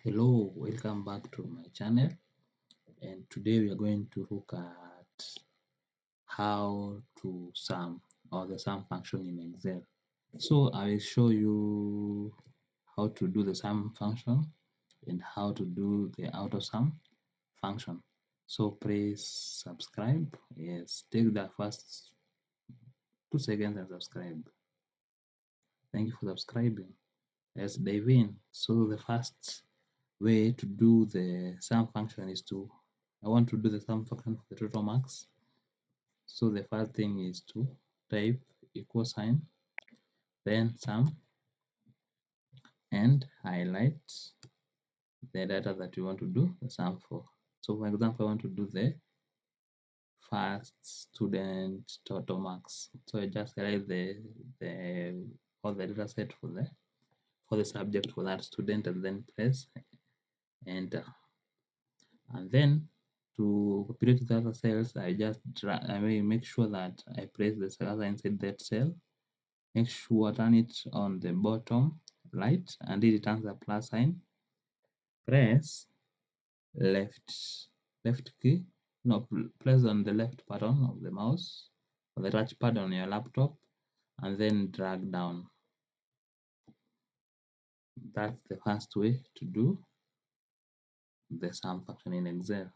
Hello, welcome back to my channel, and today we are going to look at how to sum or the sum function in Excel. So I will show you how to do the sum function and how to do the AutoSum function. So please subscribe. Yes, take the first 2 seconds and subscribe. Thank you for subscribing. Let's dive in. So the first way to do the sum function is I want to do the sum function for the total marks. So the first thing is to type equal sign, then sum, and highlight the data that you want to do the sum for. So for example, I want to do the first student total marks. So I just highlight the all the data set for the subject for that student and then press enter. And then to populate the other cells, I will make sure that I place the cell inside that cell. Make sure turn it on the bottom right until it turns a plus sign. Press left key. No, press on the left button of the mouse or the touchpad on your laptop, and then drag down. That's the first way to do the sum function in Excel.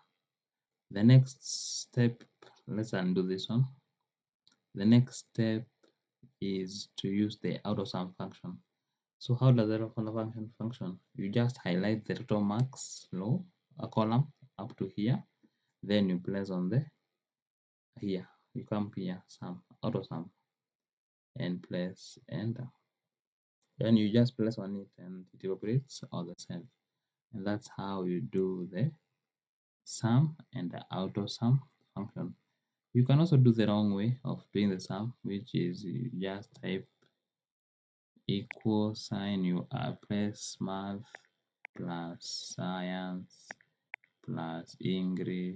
The next step, let's undo this one. The next step is to use the AutoSum function. So how does the AutoSum function? You just highlight the total marks row, a column up to here, then you place on the here. You come here, sum, AutoSum, and press enter. Then you just place on it and it operates all the cell. And that's how you do the sum and the AutoSum function. You can also do the wrong way of doing the sum, which is you just type equal sign, you press math plus science plus English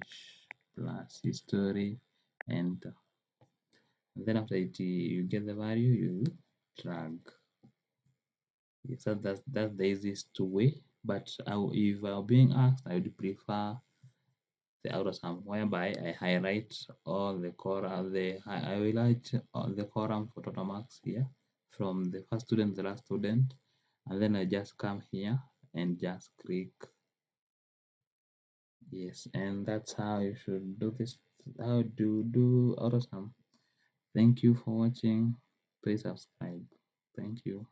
plus history, and then after it you get the value, you drag. Yes, that's the easiest way. But if I'm being asked, I would prefer the AutoSum, whereby I highlight all the I highlight all the column for total marks here from the first student to the last student, and then I just come here and just click yes, and that's how you should do this. How to do AutoSum. Thank you for watching. Please subscribe. Thank you.